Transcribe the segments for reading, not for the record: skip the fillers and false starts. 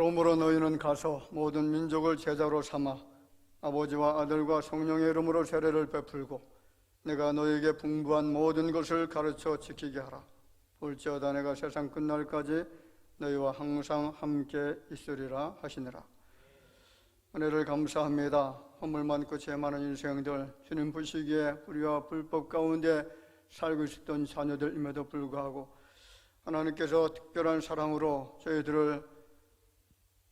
그러므로 너희는 가서 모든 민족을 제자로 삼아 아버지와 아들과 성령의 이름으로 세례를 베풀고 내가 너희에게 분부한 모든 것을 가르쳐 지키게 하라. 볼지어다 내가 세상 끝날까지 너희와 항상 함께 있으리라 하시니라. 은혜를 감사합니다. 허물 많고 죄 많은 인생들, 주님 보시기에 불의와 불법 가운데 살고 있었던 자녀들임에도 불구하고 하나님께서 특별한 사랑으로 저희들을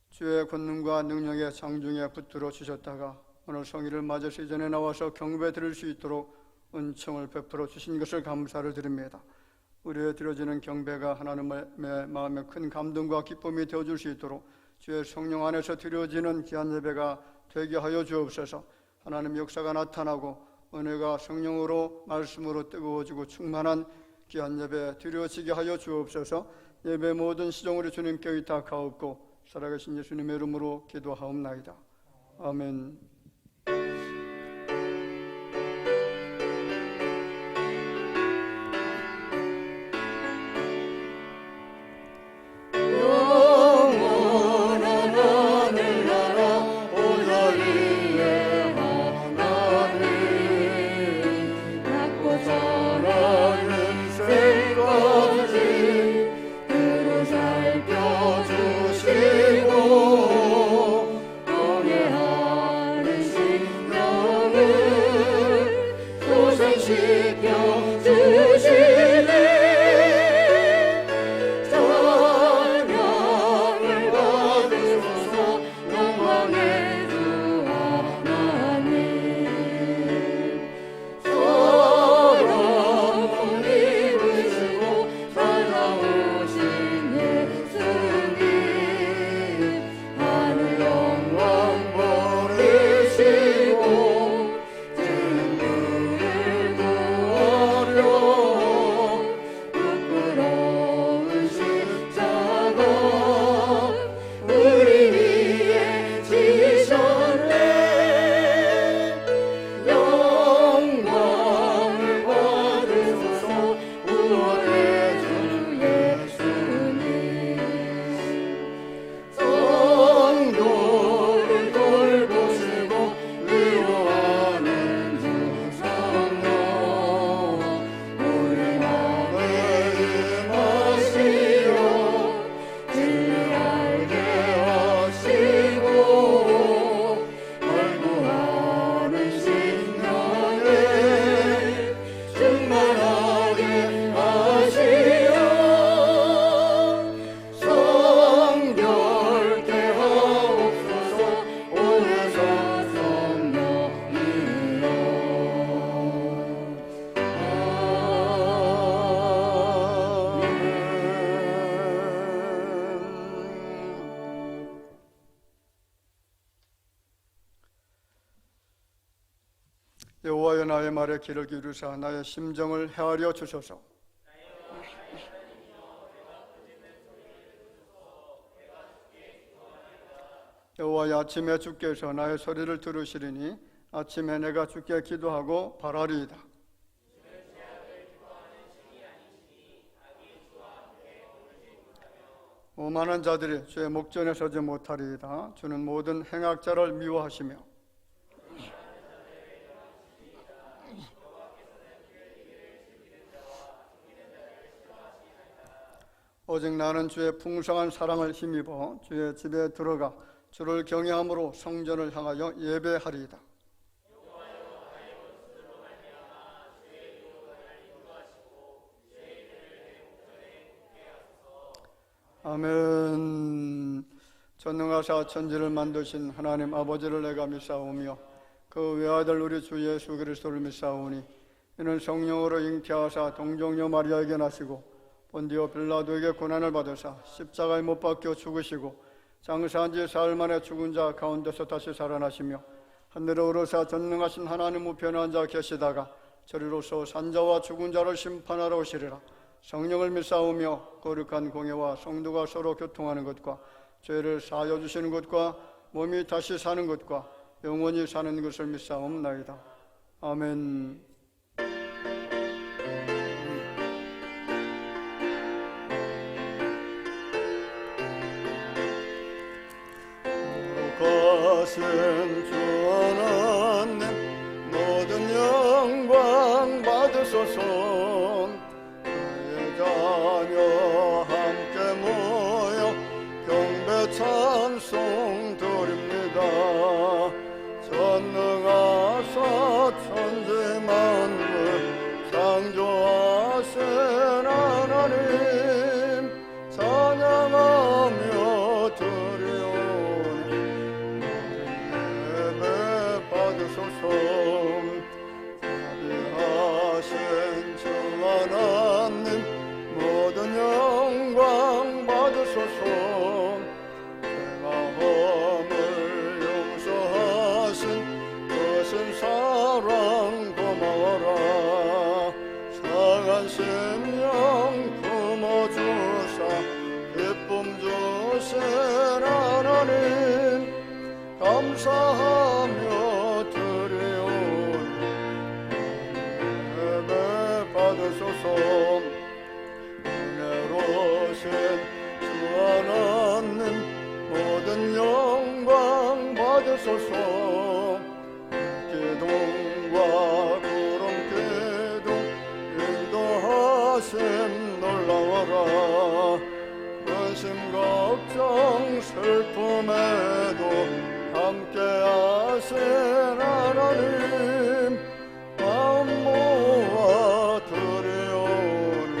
주의 권능과 능력의 장중에 붙들어 주셨다가 오늘 성일을 맞아서 이전에 나와서 경배 드릴 수 있도록 은총을 베풀어 주신 것을 감사를 드립니다. 우리의 드려지는 경배가 하나님의 마음에 큰 감동과 기쁨이 되어줄 수 있도록 주의 성령 안에서 드려지는 귀한 예배가 되게 하여 주옵소서. 하나님 역사가 나타나고 은혜가 성령으로 말씀으로 뜨거워지고 충만한 귀한 예배 드려지게 하여 주옵소서. 예배 모든 시종 우리 주님께 의탁하옵고 살아계신 예수님의 이름으로 기도하옵나이다. 아멘. 여호와여 나의 말에 귀를 기울이사 나의 심정을 헤아려 주소서. 여호와여 아침에 주께서 나의 소리를 들으시리니 아침에 내가 주께 기도하고 바라리이다. 오만한 자들이 주의 목전에 서지 못하리이다. 주는 모든 행악자를 미워하시며 오직 나는 주의 풍성한 사랑을 힘입어 주의 집에 들어가 주를 경외함으로 성전을 향하여 예배하리이다. 아멘. 전능하사 천지를 만드신 하나님 아버지를 내가 믿사오며 그 외아들 우리 주 예수 그리스도를 믿사오니 이는 성령으로 잉태하사 동정녀 마리아에게 나시고 본디오 빌라도에게 고난을 받으사 십자가에 못 박혀 죽으시고 장사한 지 사흘 만에 죽은 자 가운데서 다시 살아나시며 하늘에 오르사 전능하신 하나님 우편에 앉아 계시다가 저리로서 산자와 죽은 자를 심판하러 오시리라. 성령을 믿사오며 거룩한 공예와 성도가 서로 교통하는 것과 죄를 사하여 주시는 것과 몸이 다시 사는 것과 영원히 사는 것을 믿사옵나이다. 아멘. 주 하나님 모든 영광 받으소서. 그의 자녀 함께 모여 경배 찬송 드립니다. 전능하사 천지 만물 창조하신 하나님 찬양하며 드리오니 예배 받으소서. 자비하신 주 하나님 모든 영광 받으소서. 죄와 허물 용서하신 크신 사랑 고마워라. 상한 심령 품어주사 기쁨 주신 하나님 감사하며 드리오니 예배 받으소서. 은혜로우신 주 하나님 모든 영광 받으소서. 기둥과 구름 기둥 인도하심 놀라워라. 근심 걱정 슬픔에도 함께하신 하나님 마음 모아 드리오니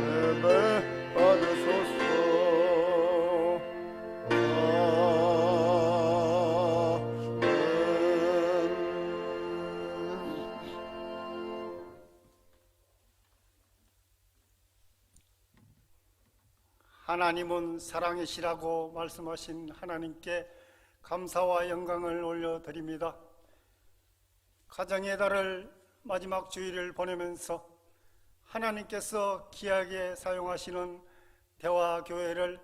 예배 받으소서. 하나님은 사랑이시라고 말씀하신 하나님께 감사와 영광을 올려드립니다. 가정의 달을 마지막 주일을 보내면서 하나님께서 귀하게 사용하시는 대화교회를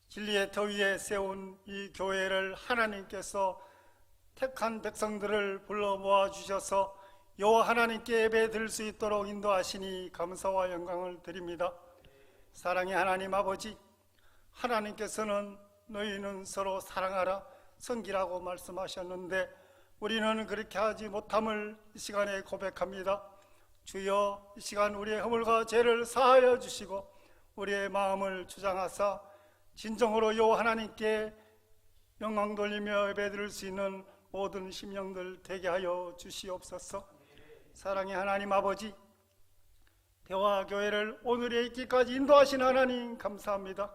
진리의 터 위에 세운 이 교회를 하나님께서 택한 백성들을 불러 모아 주셔서 여호와 하나님께 예배 드릴 수 있도록 인도하시니 감사와 영광을 드립니다. 사랑의 하나님 아버지, 하나님께서는 너희는 서로 사랑하라 섬기라고 말씀하셨는데 우리는 그렇게 하지 못함을 이 시간에 고백합니다. 주여, 이 시간 우리의 허물과 죄를 사하여 주시고 우리의 마음을 주장하사 진정으로 여호와 하나님께 영광 돌리며 예배드릴 수 있는 모든 심령들 되게 하여 주시옵소서. 사랑의 하나님 아버지, 대화교회를 오늘에 있기까지 인도하신 하나님 감사합니다.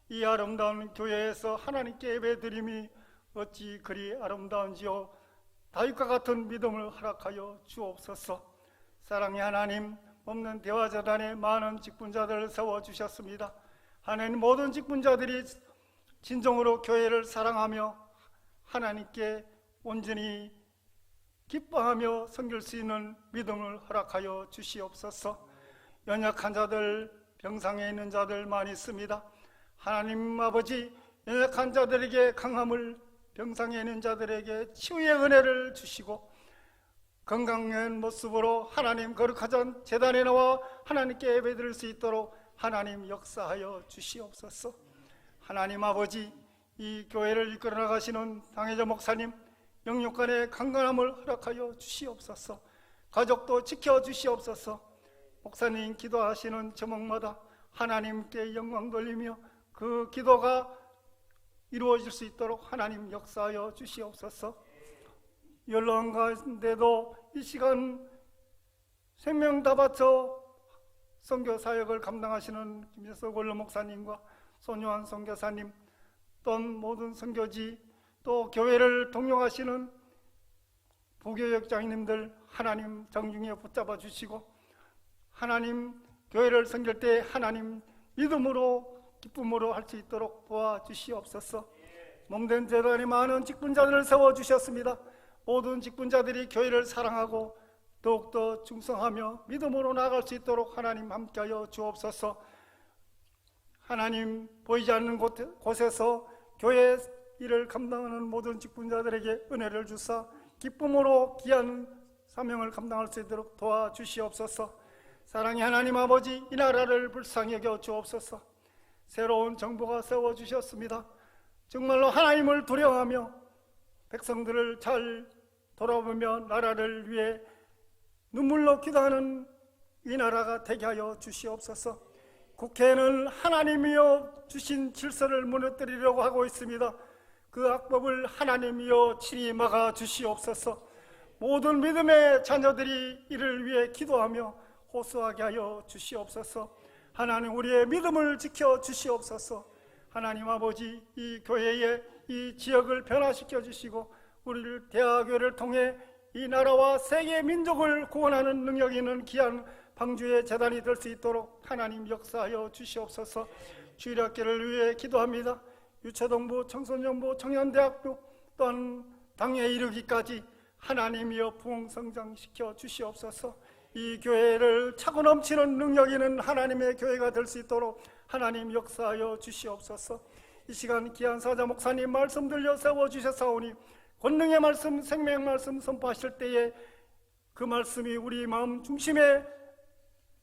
이 아름다운 교회에서 하나님께 예배드림이 어찌 그리 아름다운지요. 다윗과 같은 믿음을 허락하여 주옵소서. 사랑의 하나님, 없는 대화재단에 많은 직분자들을 세워주셨습니다. 하나님, 모든 직분자들이 진정으로 교회를 사랑하며 하나님께 온전히 기뻐하며 섬길 수 있는 믿음을 허락하여 주시옵소서. 연약한 자들, 병상에 있는 자들 많이 있습니다. 하나님 아버지, 연약한 자들에게 강함을, 병상에 있는 자들에게 치유의 은혜를 주시고 건강한 모습으로 하나님 거룩하전 제단에 나와 하나님께 예배드릴 수 있도록 하나님 역사하여 주시옵소서. 하나님 아버지, 이 교회를 이끌어 나가시는 당회자 목사님 영육간의 강건함을 허락하여 주시옵소서. 가족도 지켜주시옵소서. 목사님 기도하시는 제목마다 하나님께 영광 돌리며 그 기도가 이루어질 수 있도록 하나님 역사하여 주시옵소서. 연로한 가운데도 이 시간 생명 다 바쳐 선교 사역을 감당하시는 김재석 원로 목사님과 손요한 선교사님, 또 모든 선교지, 또 교회를 동역하시는 부교역장님들 하나님 정중에 붙잡아 주시고 하나님 교회를 섬길 때 하나님 믿음으로 기쁨으로 할 수 있도록 도와주시옵소서. 몸된 재단에 많은 직분자들을 세워주셨습니다. 모든 직분자들이 교회를 사랑하고 더욱더 충성하며 믿음으로 나아갈 수 있도록 하나님 함께하여 주옵소서. 하나님, 보이지 않는 곳에서 교회 일을 감당하는 모든 직분자들에게 은혜를 주사 기쁨으로 귀한 사명을 감당할 수 있도록 도와주시옵소서. 사랑의 하나님 아버지, 이 나라를 불쌍히 여겨 주옵소서. 새로운 정부가 세워주셨습니다. 정말로 하나님을 두려워하며 백성들을 잘 돌아보며 나라를 위해 눈물로 기도하는 이 나라가 되게 하여 주시옵소서. 국회에는 하나님이여 주신 질서를 무너뜨리려고 하고 있습니다. 그 악법을 하나님이여 친히 막아 주시옵소서. 모든 믿음의 자녀들이 이를 위해 기도하며 호소하게 하여 주시옵소서. 하나님, 우리의 믿음을 지켜 주시옵소서. 하나님 아버지, 이 교회의 이 지역을 변화시켜 주시고 우리를 대화교회를 통해 이 나라와 세계 민족을 구원하는 능력 있는 귀한 방주의 재단이 될 수 있도록 하나님 역사하여 주시옵소서. 주일학교를 위해 기도합니다. 유초동부, 청소년부, 청년대학교 또한 당에 이르기까지 하나님이여 부흥성장시켜 주시옵소서. 이 교회를 차고 넘치는 능력 있는 하나님의 교회가 될 수 있도록 하나님 역사하여 주시옵소서. 이 시간 귀한 사자 목사님 말씀 들려 세워주셨사오니 권능의 말씀, 생명 말씀 선포하실 때에 그 말씀이 우리 마음 중심에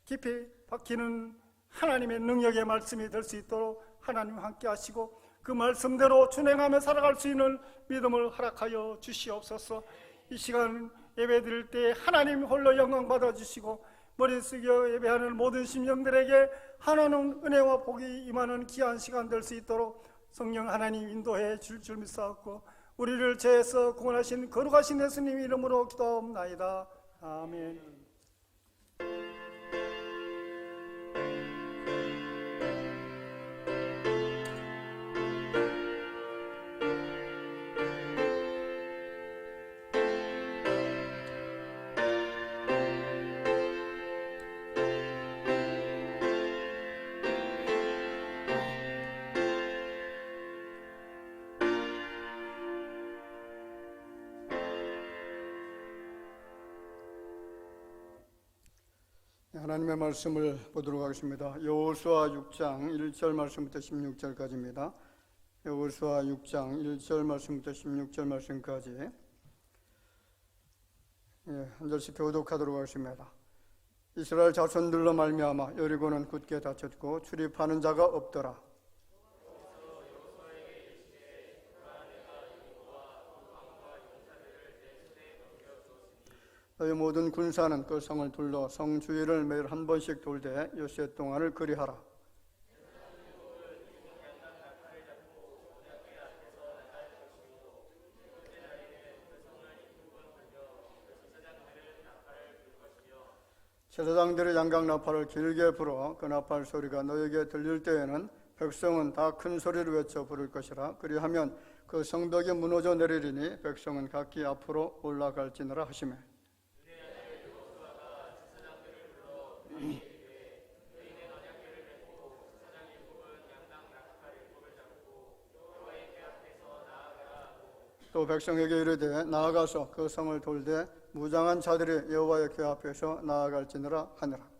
깊이 박히는 하나님의 능력의 말씀이 될 수 있도록 하나님 함께 하시고 그 말씀대로 준행하며 살아갈 수 있는 믿음을 허락하여 주시옵소서. 이 시간 예배 드릴 때 하나님 홀로 영광 받아주시고 머리 숙여 예배하는 모든 심령들에게 하나님 은혜와 복이 임하는 귀한 시간 될 수 있도록 성령 하나님 인도해 줄 줄 믿사옵고 우리를 죄에서 구원하신 거룩하신 예수님 이름으로 기도하옵나이다. 아멘. 하나님의 말씀을 보도록 하겠습니다. 여호수아 6장 1절 말씀부터 16절까지입니다. 여호수아 6장 1절 말씀부터 16절 말씀까지 한 절씩 교독하도록 하겠습니다. 이스라엘 자손들로 말미암아 여리고는 굳게 닫혔고 출입하는 자가 없더라. 너희 모든 군사는 그 성을 둘러 성 주위를 매일 한 번씩 돌되 엿새 동안을 그리하라. 제사장들의 양각 나팔을 길게 불어 그 나팔 소리가 너에게 들릴 때에는 백성은 다 큰 소리를 외쳐 부를 것이라. 그리하면 그 성벽이 무너져 내리리니 백성은 각기 앞으로 올라갈지니라 하시매. 또 백성에게 이르되 나아가서 그 성을 돌되 무장한 자들이 여호와의 궤 앞에서 나아갈지니라 하니라.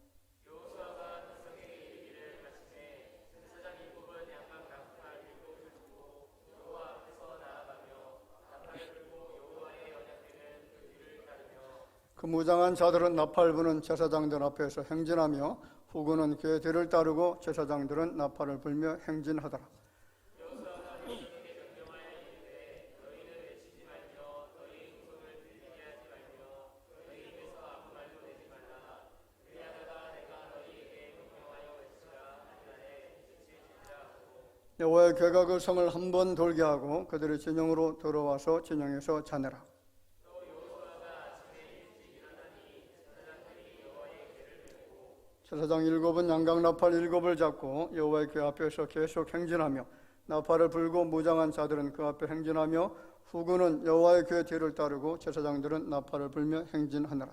그 무장한 자들은 나팔 부는 제사장들 앞에서 행진하며 후군은 궤 뒤를 따르고 제사장들은 나팔을 불며 행진하더라. 여호와의 궤가 그 성을 한 번 돌게 하고 그들의 진영으로 들어와서 진영에서 자내라. 제사장 7은 양각 나팔 7을 잡고 여호와의 궤 앞에서 계속 행진하며 나팔을 불고 무장한 자들은 그 앞에 행진하며 후군은 여호와의 궤 뒤를 따르고 제사장들은 나팔을 불며 행진하느라.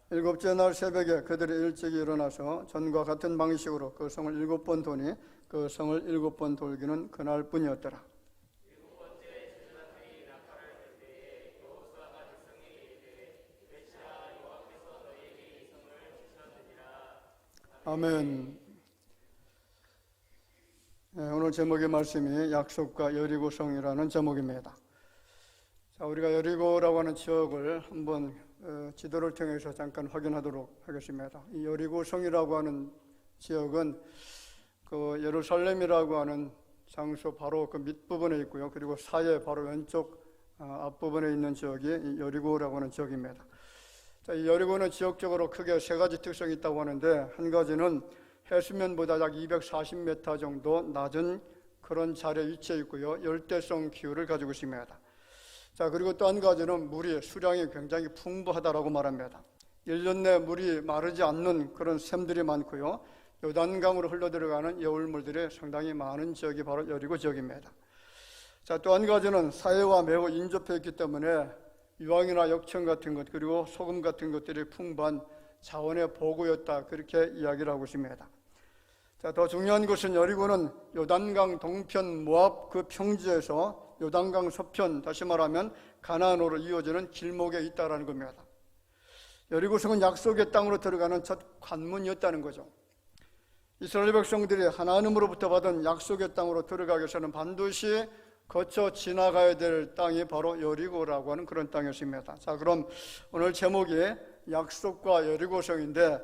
일곱째 날 새벽에 그들이 일찍이 일어나서 전과 같은 방식으로 그 성을 7번 도니 그 성을 7번 돌기는 그날뿐이었더라. 아멘. 오늘 제목의 말씀이 약속과 여리고성이라는 제목입니다. 자, 우리가 여리고라고 하는 지역을 한번 지도를 통해서 잠깐 확인하도록 하겠습니다. 이 여리고성이라고 하는 지역은 그 예루살렘이라고 하는 장소 바로 그 밑부분에 있고요. 그리고 사해 바로 왼쪽 앞부분에 있는 지역이 이 여리고라고 하는 지역입니다. 자, 이 여리고는 지역적으로 크게 세 가지 특성이 있다고 하는데, 한 가지는 해수면보다 약 240m 정도 낮은 그런 자리에 위치해 있고요. 열대성 기후를 가지고 있습니다. 자, 그리고 또 한 가지는 물이 수량이 굉장히 풍부하다라고 말합니다. 1년 내 물이 마르지 않는 그런 샘들이 많고요. 요단강으로 흘러들어가는 여울물들이 상당히 많은 지역이 바로 여리고 지역입니다. 자, 또 한 가지는 사해와 매우 인접해 있기 때문에 유황이나 역청 같은 것, 그리고 소금 같은 것들이 풍부한 자원의 보고였다, 그렇게 이야기를 하고 있습니다. 자, 더 중요한 것은 여리고는 요단강 동편 모압 그 평지에서 요단강 서편, 다시 말하면 가나안으로 이어지는 길목에 있다라는 겁니다. 여리고성은 약속의 땅으로 들어가는 첫 관문이었다는 거죠. 이스라엘 백성들이 하나님으로부터 받은 약속의 땅으로 들어가기 위해서는 반드시 거쳐 지나가야 될 땅이 바로 여리고라고 하는 그런 땅이었습니다. 자, 그럼 오늘 제목이 약속과 여리고성인데,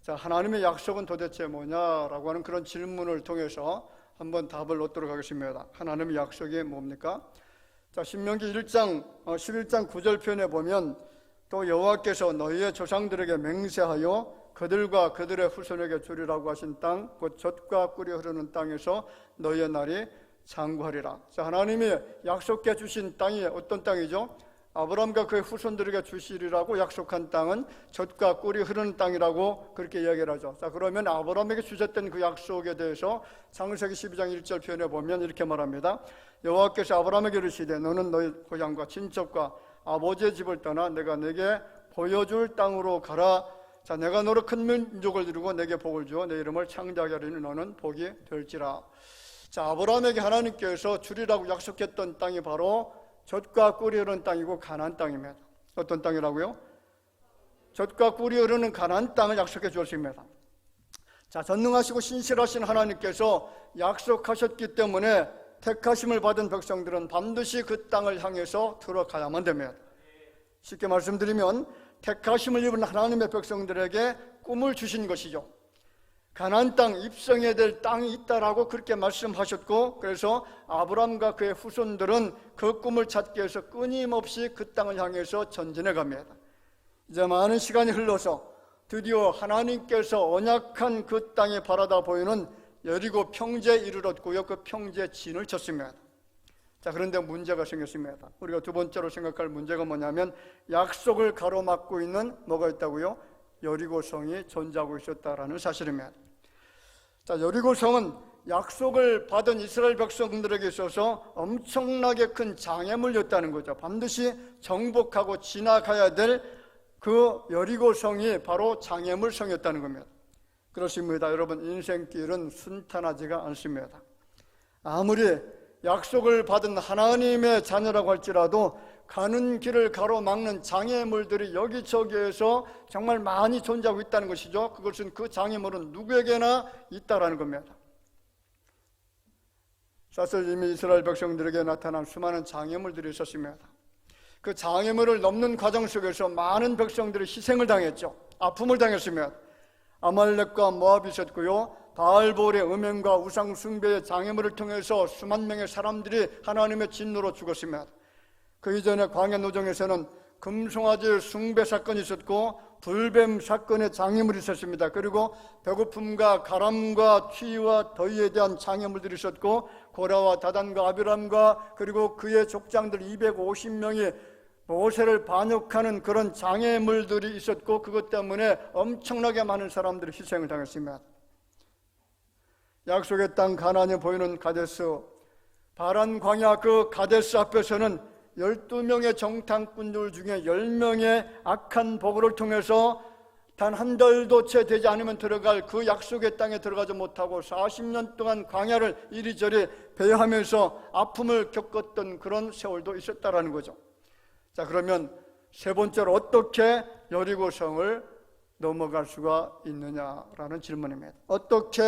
자, 하나님의 약속은 도대체 뭐냐라고 하는 그런 질문을 통해서 한번 답을 얻도록 하겠습니다. 하나님의 약속이 뭡니까? 자, 신명기 1장 11장 9절 표현에 보면, 또 여호와께서 너희의 조상들에게 맹세하여 그들과 그들의 후손에게 주리라고 하신 땅, 곧 젖과 꿀이 흐르는 땅에서 너희의 날이 장구하리라. 자, 하나님이 약속해 주신 땅이 어떤 땅이죠? 아브라함과 그의 후손들에게 주시리라고 약속한 땅은 젖과 꿀이 흐르는 땅이라고 그렇게 이야기를 하죠. 자, 그러면 아브라함에게 주셨던 그 약속에 대해서 창세기 12장 1절 표현에 보면 이렇게 말합니다. 여호와께서 아브라함에게 이르시되 너는 너희 고향과 친척과 아버지의 집을 떠나 내가 내게 보여줄 땅으로 가라. 자, 내가 너로 큰 민족을 이루고 내게 복을 주어 내 이름을 창대하게 하리니 너는 복이 될지라. 자, 아브라함에게 하나님께서 주리라고 약속했던 땅이 바로 젖과 꿀이 흐르는 땅이고 가나안 땅입니다. 어떤 땅이라고요? 젖과 꿀이 흐르는 가나안 땅을 약속해 주었습니다. 자, 전능하시고 신실하신 하나님께서 약속하셨기 때문에 택하심을 받은 백성들은 반드시 그 땅을 향해서 들어가야만 됩니다. 쉽게 말씀드리면 택하심을 입은 하나님의 백성들에게 꿈을 주신 것이죠. 가나안 땅, 입성해야 될 땅이 있다라고 그렇게 말씀하셨고, 그래서 아브라함과 그의 후손들은 그 꿈을 찾기 위해서 끊임없이 그 땅을 향해서 전진해 갑니다. 이제 많은 시간이 흘러서 드디어 하나님께서 언약한 그 땅에 바라다 보이는 여리고 평지에 이르렀고요. 그 평지에 진을 쳤습니다. 자, 그런데 문제가 생겼습니다. 우리가 두 번째로 생각할 문제가 뭐냐면 약속을 가로막고 있는 뭐가 있다고요? 여리고성이 존재하고 있었다라는 사실입니다. 자, 여리고성은 약속을 받은 이스라엘 백성들에게 있어서 엄청나게 큰 장애물이었다는 거죠. 반드시 정복하고 지나가야 될 그 여리고성이 바로 장애물성이었다는 겁니다. 그렇습니다. 여러분, 인생길은 순탄하지가 않습니다. 아무리 약속을 받은 하나님의 자녀라고 할지라도 가는 길을 가로막는 장애물들이 여기저기에서 정말 많이 존재하고 있다는 것이죠. 그것은 그 장애물은 누구에게나 있다라는 겁니다. 사실 이미 이스라엘 백성들에게 나타난 수많은 장애물들이 있었습니다. 그 장애물을 넘는 과정 속에서 많은 백성들이 희생을 당했죠. 아픔을 당했습니다. 아말렉과 모압이 있었고요. 바알볼의 음행과 우상 숭배의 장애물을 통해서 수만 명의 사람들이 하나님의 진노로 죽었습니다. 그 이전에 광야 노정에서는 금송아지 숭배 사건이 있었고 불뱀 사건의 장애물이 있었습니다. 그리고 배고픔과 가람과 추위와 더위에 대한 장애물들이 있었고 고라와 다단과 아비람과 그리고 그의 족장들 250명이 모세를 반역하는 그런 장애물들이 있었고 그것 때문에 엄청나게 많은 사람들이 희생을 당했습니다. 약속의 땅 가나안에 보이는 가데스, 바란 광야 그 가데스 앞에서는 12명의 정탐꾼들 중에 10명의 악한 보고를 통해서 단 한 달도 채 되지 않으면 들어갈 그 약속의 땅에 들어가지 못하고 40년 동안 광야를 이리저리 배회하면서 아픔을 겪었던 그런 세월도 있었다라는 거죠. 자, 그러면 세 번째로 어떻게 여리고성을 넘어갈 수가 있느냐라는 질문입니다. 어떻게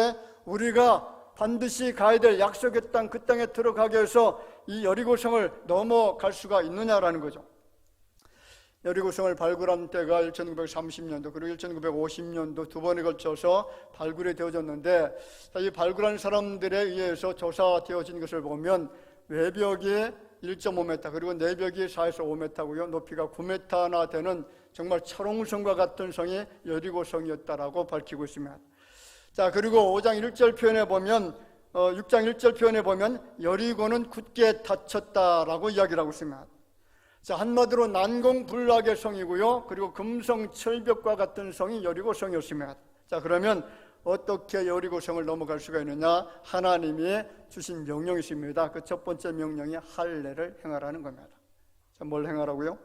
우리가 반드시 가야 될 약속의 땅, 그 땅에 들어가기 위해서 이 여리고성을 넘어갈 수가 있느냐라는 거죠. 여리고성을 발굴한 때가 1930년도 그리고 1950년도 두 번에 걸쳐서 발굴이 되어졌는데, 이 발굴한 사람들에 의해서 조사되어진 것을 보면 외벽이 1.5m 그리고 내벽이 4에서 5m고요 높이가 9m나 되는 정말 철옹성과 같은 성이 여리고성이었다라고 밝히고 있습니다. 자, 그리고 5장 1절 표현에 보면 6장 1절 표현에 보면 여리고는 굳게 닫혔다라고 이야기를 하고 있습니다. 자, 한마디로 난공불락의 성이고요 그리고 금성 철벽과 같은 성이 여리고성이었습니다. 자, 그러면 어떻게 여리고성을 넘어갈 수가 있느냐? 하나님이 주신 명령이 있습니다. 그 첫 번째 명령이 할례를 행하라는 겁니다. 자, 뭘 행하라고요?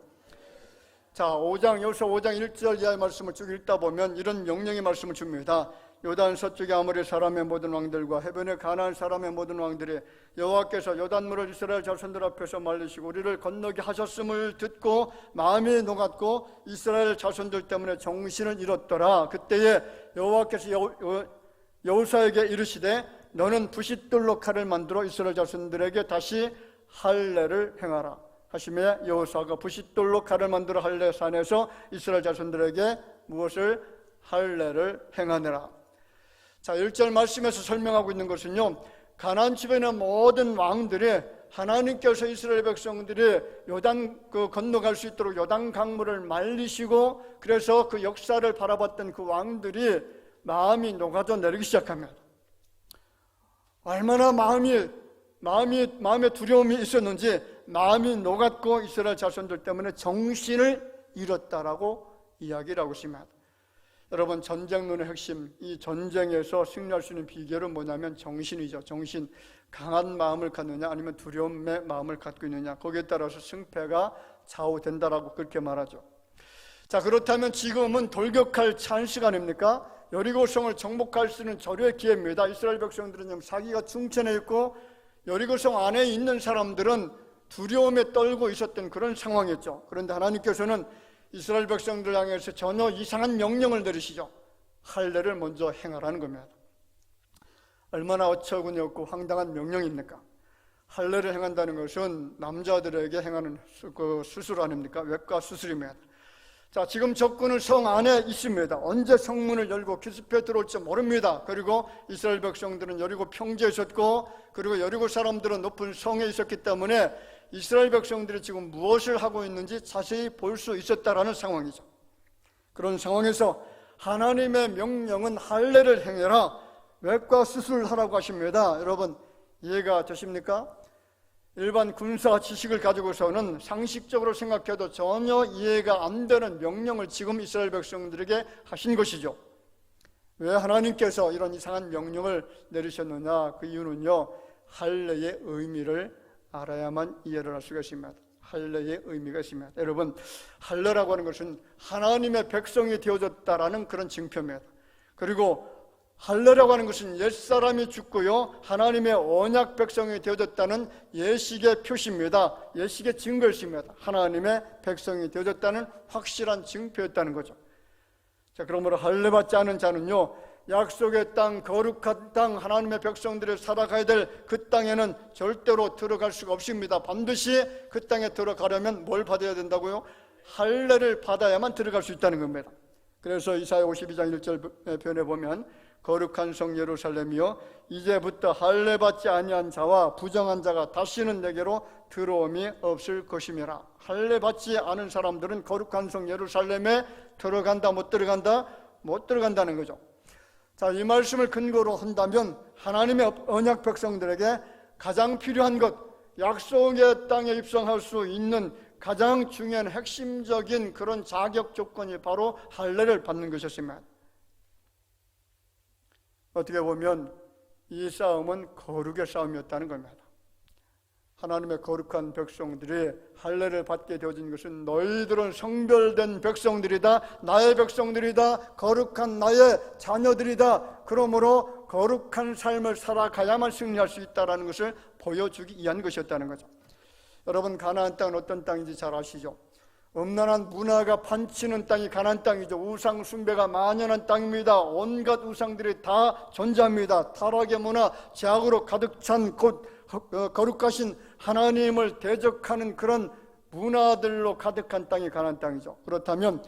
자, 여기서 5장 1절 이하의 말씀을 쭉 읽다 보면 이런 명령의 말씀을 줍니다. 요단 서쪽의 아모리 사람의 모든 왕들과 해변의 가나안 사람의 모든 왕들이 여호와께서 요단물을 이스라엘 자손들 앞에서 말리시고 우리를 건너게 하셨음을 듣고 마음이 녹았고 이스라엘 자손들 때문에 정신을 잃었더라. 그때에 여호와께서 여호사에게 이르시되 너는 부싯돌로 칼을 만들어 이스라엘 자손들에게 다시 할례를 행하라 하시며 여호사가 부싯돌로 칼을 만들어 할례산에서 이스라엘 자손들에게 무엇을? 할례를 행하느라. 자, 1절 말씀에서 설명하고 있는 것은요 가나안 주변의 모든 왕들이 하나님께서 이스라엘 백성들이 요단 건너갈 수 있도록 요단 강물을 말리시고 그래서 그 역사를 바라봤던 그 왕들이 마음이 녹아져 내리기 시작합니다. 얼마나 마음에 두려움이 있었는지 마음이 녹았고 이스라엘 자손들 때문에 정신을 잃었다라고 이야기를 하고 있습니다. 여러분, 전쟁론의 핵심, 이 전쟁에서 승리할 수 있는 비결은 뭐냐면 정신이죠. 정신, 강한 마음을 갖느냐 아니면 두려움의 마음을 갖고 있느냐, 거기에 따라서 승패가 좌우된다라고 그렇게 말하죠. 자, 그렇다면 지금은 돌격할 찬스가 아닙니까? 여리고성을 정복할 수 있는 절호의 기회입니다. 이스라엘 백성들은 사기가 충천해 있고 여리고성 안에 있는 사람들은 두려움에 떨고 있었던 그런 상황이었죠. 그런데 하나님께서는 이스라엘 백성들 향해서 전혀 이상한 명령을 내리시죠. 할례를 먼저 행하라는 겁니다. 얼마나 어처구니 없고 황당한 명령입니까? 할례를 행한다는 것은 남자들에게 행하는 수술 아닙니까? 외과 수술입니다. 자, 지금 적군은 성 안에 있습니다. 언제 성문을 열고 기습해 들어올지 모릅니다. 그리고 이스라엘 백성들은 여리고 평지에 있었고 그리고 여리고 사람들은 높은 성에 있었기 때문에 이스라엘 백성들이 지금 무엇을 하고 있는지 자세히 볼 수 있었다라는 상황이죠. 그런 상황에서 하나님의 명령은 할례를 행해라, 외과 수술하라고 하십니다. 여러분, 이해가 되십니까? 일반 군사 지식을 가지고서는 상식적으로 생각해도 전혀 이해가 안 되는 명령을 지금 이스라엘 백성들에게 하신 것이죠. 왜 하나님께서 이런 이상한 명령을 내리셨느냐? 그 이유는요, 할례의 의미를 알아야만 이해를 할 수가 있습니다. 할례의 의미가 있습니다. 여러분, 할례라고 하는 것은 하나님의 백성이 되어졌다라는 그런 징표입니다. 그리고 할례라고 하는 것은 옛사람이 죽고요 하나님의 언약 백성이 되어졌다는 예식의 표시입니다. 예식의 증거였습니다. 하나님의 백성이 되어졌다는 확실한 징표였다는 거죠. 자, 그러므로 할례 받지 않은 자는요 약속의 땅, 거룩한 땅, 하나님의 백성들이 살아가야 될 그 땅에는 절대로 들어갈 수가 없습니다. 반드시 그 땅에 들어가려면 뭘 받아야 된다고요? 할례를 받아야만 들어갈 수 있다는 겁니다. 그래서 이사야 52장 1절 표현에 보면 거룩한 성 예루살렘이여 이제부터 할례 받지 아니한 자와 부정한 자가 다시는 내게로 들어옴이 없을 것임이라. 할례 받지 않은 사람들은 거룩한 성 예루살렘에 들어간다, 못 들어간다? 못 들어간다는 거죠. 자, 이 말씀을 근거로 한다면 하나님의 언약 백성들에게 가장 필요한 것, 약속의 땅에 입성할 수 있는 가장 중요한 핵심적인 그런 자격 조건이 바로 할례를 받는 것이었습니다. 어떻게 보면 이 싸움은 거룩의 싸움이었다는 겁니다. 하나님의 거룩한 백성들이 할례를 받게 되어진 것은 너희들은 성별된 백성들이다, 나의 백성들이다, 거룩한 나의 자녀들이다, 그러므로 거룩한 삶을 살아가야만 승리할 수 있다는 것을 보여주기 위한 것이었다는 거죠. 여러분, 가나안 땅은 어떤 땅인지 잘 아시죠? 음란한 문화가 판치는 땅이 가나안 땅이죠. 우상 숭배가 만연한 땅입니다. 온갖 우상들이 다 존재합니다. 타락의 문화, 죄악으로 가득 찬 곳, 거룩하신 하나님을 대적하는 그런 문화들로 가득한 땅이 가나안 땅이죠. 그렇다면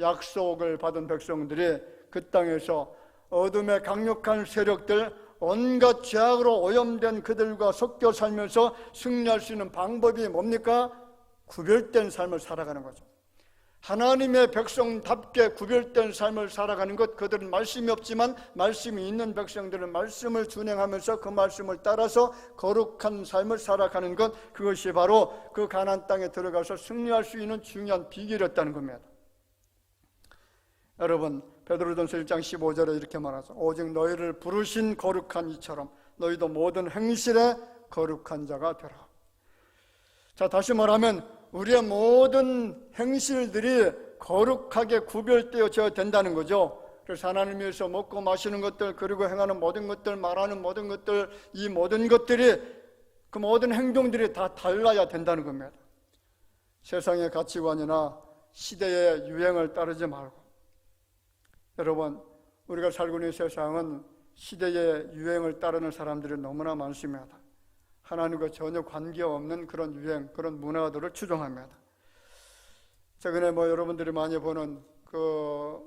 약속을 받은 백성들이 그 땅에서 어둠의 강력한 세력들, 온갖 죄악으로 오염된 그들과 섞여 살면서 승리할 수 있는 방법이 뭡니까? 구별된 삶을 살아가는 거죠. 하나님의 백성답게 구별된 삶을 살아가는 것, 그들은 말씀이 없지만 말씀이 있는 백성들은 말씀을 준행하면서 그 말씀을 따라서 거룩한 삶을 살아가는 것, 그것이 바로 그 가나안 땅에 들어가서 승리할 수 있는 중요한 비결이었다는 겁니다. 여러분, 베드로전서 1장 15절에 이렇게 말하죠. 오직 너희를 부르신 거룩한 이처럼 너희도 모든 행실에 거룩한 자가 되라. 자, 다시 말하면 우리의 모든 행실들이 거룩하게 구별되어져야 된다는 거죠. 그래서 하나님 위해서 먹고 마시는 것들, 그리고 행하는 모든 것들, 말하는 모든 것들, 이 모든 것들이, 그 모든 행동들이 다 달라야 된다는 겁니다. 세상의 가치관이나 시대의 유행을 따르지 말고, 여러분, 우리가 살고 있는 세상은 시대의 유행을 따르는 사람들이 너무나 많습니다. 하나님과 전혀 관계없는 그런 유행, 그런 문화들을 추종합니다. 최근에 여러분들이 많이 보는 그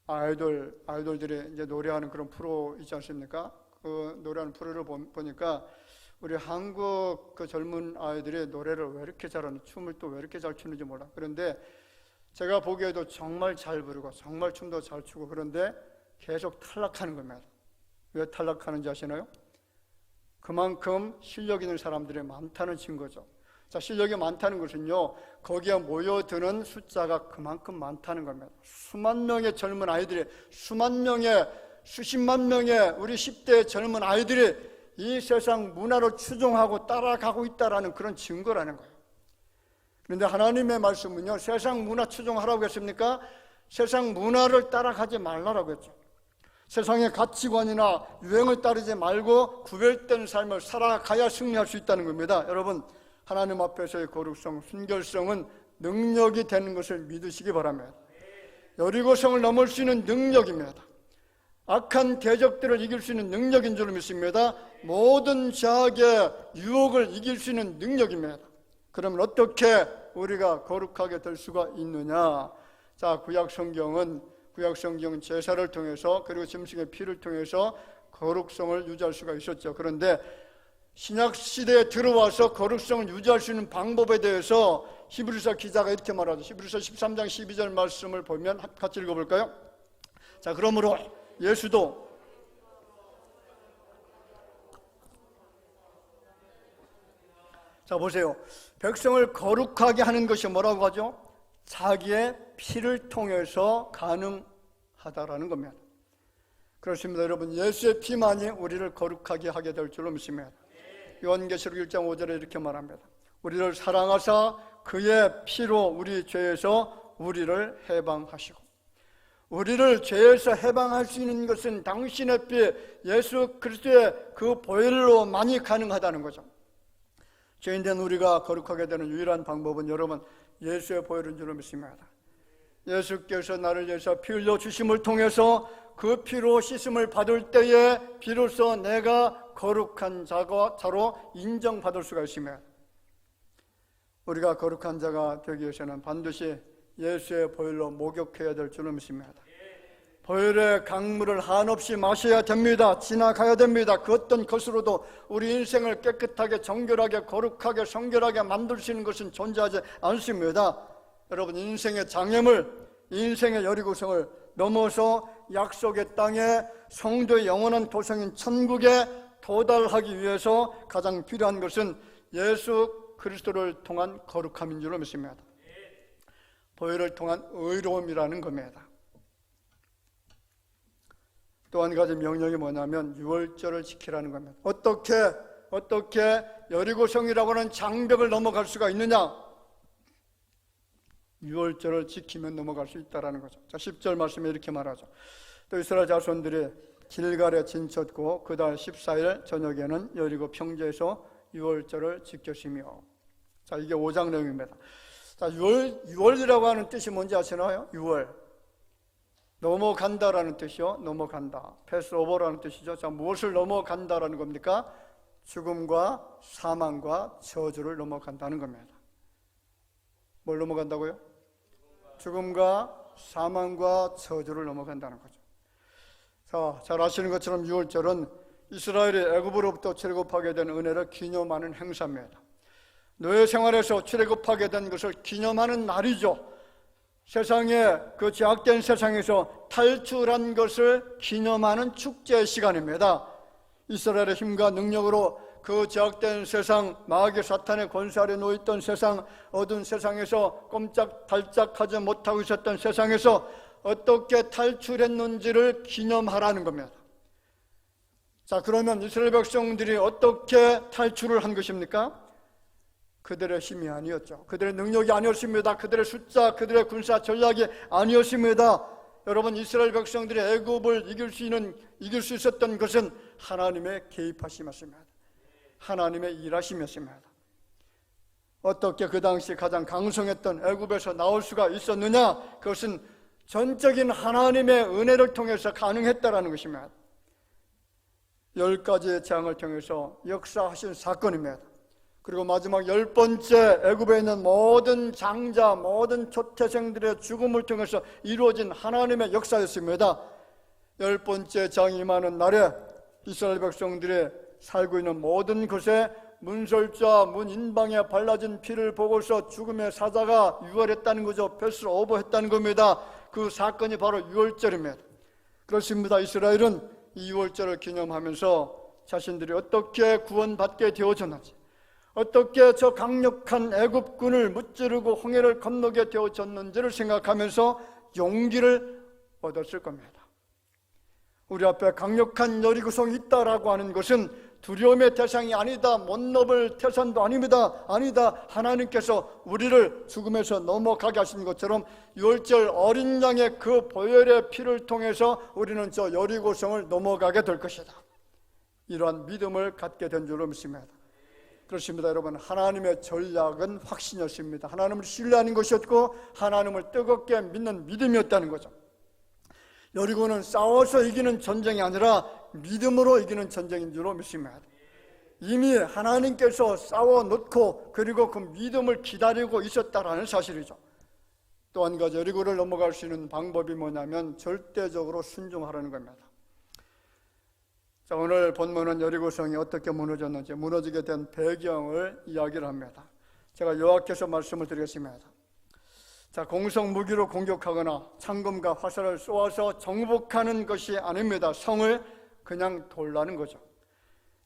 아이돌들이 이제 노래하는 그런 프로 있지 않습니까? 그 노래하는 프로를 보니까 우리 한국 그 젊은 아이들이 노래를 왜 이렇게 잘하는, 춤을 또 왜 이렇게 잘 추는지 몰라. 그런데 제가 보기에도 정말 잘 부르고 정말 춤도 잘 추고, 그런데 계속 탈락하는 겁니다. 왜 탈락하는지 아시나요? 그만큼 실력 있는 사람들이 많다는 증거죠. 자, 실력이 많다는 것은요, 거기에 모여드는 숫자가 그만큼 많다는 겁니다. 수만 명의 젊은 아이들이, 수십만 명의 우리 10대 젊은 아이들이 이 세상 문화를 추종하고 따라가고 있다는 그런 증거라는 거예요. 그런데 하나님의 말씀은요, 세상 문화 추종하라고 했습니까? 세상 문화를 따라가지 말라라고 했죠. 세상의 가치관이나 유행을 따르지 말고 구별된 삶을 살아가야 승리할 수 있다는 겁니다. 여러분, 하나님 앞에서의 거룩성, 순결성은 능력이 되는 것을 믿으시기 바랍니다. 여리고성을 넘을 수 있는 능력입니다. 악한 대적들을 이길 수 있는 능력인 줄 믿습니다. 모든 죄악의 유혹을 이길 수 있는 능력입니다. 그러면 어떻게 우리가 거룩하게 될 수가 있느냐? 자, 구약 성경은 제사를 통해서, 그리고 짐승의 피를 통해서 거룩성을 유지할 수가 있었죠. 그런데 신약 시대에 들어와서 거룩성을 유지할 수 있는 방법에 대해서 히브리서 기자가 이렇게 말하죠. 히브리서 13장 12절 말씀을 보면 같이 읽어볼까요? 자, 그러므로 예수도 자, 보세요. 백성을 거룩하게 하는 것이 뭐라고 하죠? 자기의 피를 통해서 가능하다라는 겁니다. 그렇습니다. 여러분, 예수의 피만이 우리를 거룩하게 하게 될 줄로 믿습니다. 요한계시록 1장 5절에 이렇게 말합니다. 우리를 사랑하사 그의 피로 우리 죄에서 우리를 해방하시고, 우리를 죄에서 해방할 수 있는 것은 당신의 피, 예수 그리스도의 그 보혈로만이 가능하다는 거죠. 죄인된 우리가 거룩하게 되는 유일한 방법은 여러분, 예수의 보혈인 줄로 믿습니다. 예수께서 나를 위해서 피 흘려 주심을 통해서 그 피로 씻음을 받을 때에 비로소 내가 거룩한 자로 인정받을 수가 있습니다. 우리가 거룩한 자가 되기 위해서는 반드시 예수의 보혈로 목욕해야 될 줄로 믿습니다. 보혈의 강물을 한없이 마셔야 됩니다. 지나가야 됩니다. 그 어떤 것으로도 우리 인생을 깨끗하게, 정결하게, 거룩하게, 성결하게 만들 수 있는 것은 존재하지 않습니다. 여러분, 인생의 장애물, 인생의 여리고성을 넘어서 약속의 땅에 성도의 영원한 도성인 천국에 도달하기 위해서 가장 필요한 것은 예수 그리스도를 통한 거룩함인 줄로 믿습니다. 보혈을 통한 의로움이라는 겁니다. 또 한 가지 명령이 뭐냐면 유월절을 지키라는 겁니다. 어떻게 여리고성이라고 하는 장벽을 넘어갈 수가 있느냐? 유월절을 지키면 넘어갈 수 있다는 거죠. 자, 10절 말씀에 이렇게 말하죠. 또 이스라엘 자손들이 길갈에 진쳤고 그 달 14일 저녁에는 여리고 평지에서 유월절을 지켰으며. 자, 이게 5장 내용입니다. 자, 유월이라고 하는 뜻이 뭔지 아시나요? 유월, 넘어간다라는 뜻이요. 넘어간다. 패스오버라는 뜻이죠. 자, 무엇을 넘어간다라는 겁니까? 죽음과 사망과 저주를 넘어간다는 겁니다. 뭘 넘어간다고요? 죽음과 사망과 저주를 넘어간다는 거죠. 자, 잘 아시는 것처럼 유월절은 이스라엘이 애굽으로부터 출애굽하게 된 은혜를 기념하는 행사입니다. 노예 생활에서 출애굽하게 된 것을 기념하는 날이죠. 세상에, 그 제약된 세상에서 탈출한 것을 기념하는 축제 시간입니다. 이스라엘의 힘과 능력으로 그 제약된 세상, 마귀 사탄의 권세 아래 놓여있던 세상, 어두운 세상에서 꼼짝달짝하지 못하고 있었던 세상에서 어떻게 탈출했는지를 기념하라는 겁니다. 자, 그러면 이스라엘 백성들이 어떻게 탈출을 한 것입니까? 그들의 힘이 아니었죠. 그들의 능력이 아니었습니다. 그들의 숫자, 그들의 군사 전략이 아니었습니다. 여러분, 이스라엘 백성들이 애굽을 이길 수 있었던 것은 하나님의 개입하심이었습니다. 하나님의 일하심이었습니다. 어떻게 그 당시 가장 강성했던 애굽에서 나올 수가 있었느냐? 그것은 전적인 하나님의 은혜를 통해서 가능했다라는 것입니다. 10가지의 재앙을 통해서 역사하신 사건입니다. 그리고 마지막 10번째, 애굽에 있는 모든 장자, 모든 초태생들의 죽음을 통해서 이루어진 하나님의 역사였습니다. 10번째 재앙이 임하는 날에 이스라엘 백성들이 살고 있는 모든 곳에 문설주와 문인방에 발라진 피를 보고서 죽음의 사자가 유월했다는 거죠. 패스오버했다는 겁니다. 그 사건이 바로 유월절입니다. 그렇습니다. 이스라엘은 이 유월절을 기념하면서 자신들이 어떻게 구원받게 되어졌는지, 어떻게 저 강력한 애굽군을 무찌르고 홍해를 건너게 되어졌는지를 생각하면서 용기를 얻었을 겁니다. 우리 앞에 강력한 여리고성이 있다라고 하는 것은 두려움의 대상이 아니다, 못 넘을 태산도 아닙니다. 아니다, 하나님께서 우리를 죽음에서 넘어가게 하신 것처럼 유월절 어린 양의 그 보혈의 피를 통해서 우리는 저 여리고성을 넘어가게 될 것이다. 이러한 믿음을 갖게 된 줄로 믿습니다. 그렇습니다. 여러분, 하나님의 전략은 확신이었습니다. 하나님을 신뢰하는 것이었고 하나님을 뜨겁게 믿는 믿음이었다는 거죠. 여리고는 싸워서 이기는 전쟁이 아니라 믿음으로 이기는 전쟁인 줄로 믿습니다. 이미 하나님께서 싸워놓고 그리고 그 믿음을 기다리고 있었다라는 사실이죠. 또 한 가지, 여리고를 넘어갈 수 있는 방법이 뭐냐면 절대적으로 순종하라는 겁니다. 자, 오늘 본문은 여리고성이 어떻게 무너졌는지, 무너지게 된 배경을 이야기를 합니다. 제가 요약해서 말씀을 드리겠습니다. 자, 공성 무기로 공격하거나 창검과 화살을 쏘아서 정복하는 것이 아닙니다. 성을 그냥 돌라는 거죠.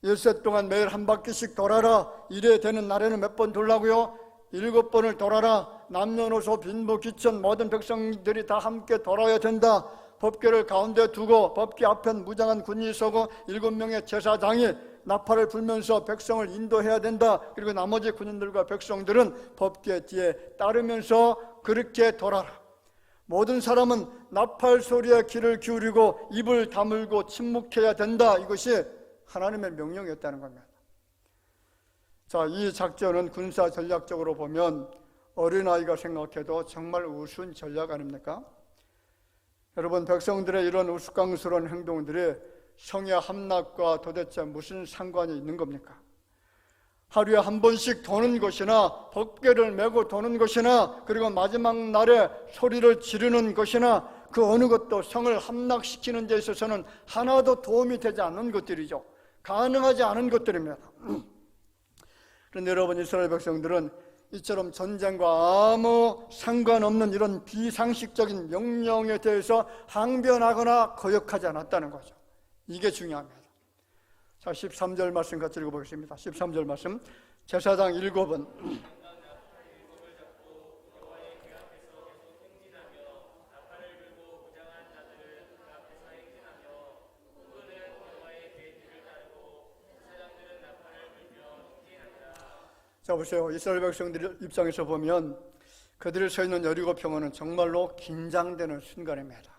1세 동안 매일 한 바퀴씩 돌아라. 이래 되는 날에는 몇 번 돌라고요? 7번을 돌아라. 남녀노소 빈부 귀천 모든 백성들이 다 함께 돌아야 된다. 법궤를 가운데 두고 법궤 앞엔 무장한 군인이 서고 7명의 제사장이 나팔을 불면서 백성을 인도해야 된다. 그리고 나머지 군인들과 백성들은 법궤 뒤에 따르면서 그렇게 돌아라. 모든 사람은 나팔 소리에 귀를 기울이고 입을 다물고 침묵해야 된다. 이것이 하나님의 명령이었다는 겁니다. 자, 이 작전은 군사 전략적으로 보면 어린아이가 생각해도 정말 우스운 전략 아닙니까? 여러분, 백성들의 이런 우스꽝스러운 행동들이 성의 함락과 도대체 무슨 상관이 있는 겁니까? 하루에 한 번씩 도는 것이나 법궤를 메고 도는 것이나 그리고 마지막 날에 소리를 지르는 것이나 그 어느 것도 성을 함락시키는 데 있어서는 하나도 도움이 되지 않는 것들이죠. 가능하지 않은 것들입니다. 그런데 여러분, 이스라엘 백성들은 이처럼 전쟁과 아무 상관없는 이런 비상식적인 명령에 대해서 항변하거나 거역하지 않았다는 거죠. 이게 중요합니다. 자, 13절 말씀 같이 읽어보겠습니다. 13절 말씀. 제사장 7은 자, 보세요. 이스라엘 백성들 입장에서 보면 그들이 서 있는 여리고 평원은 정말로 긴장되는 순간입니다.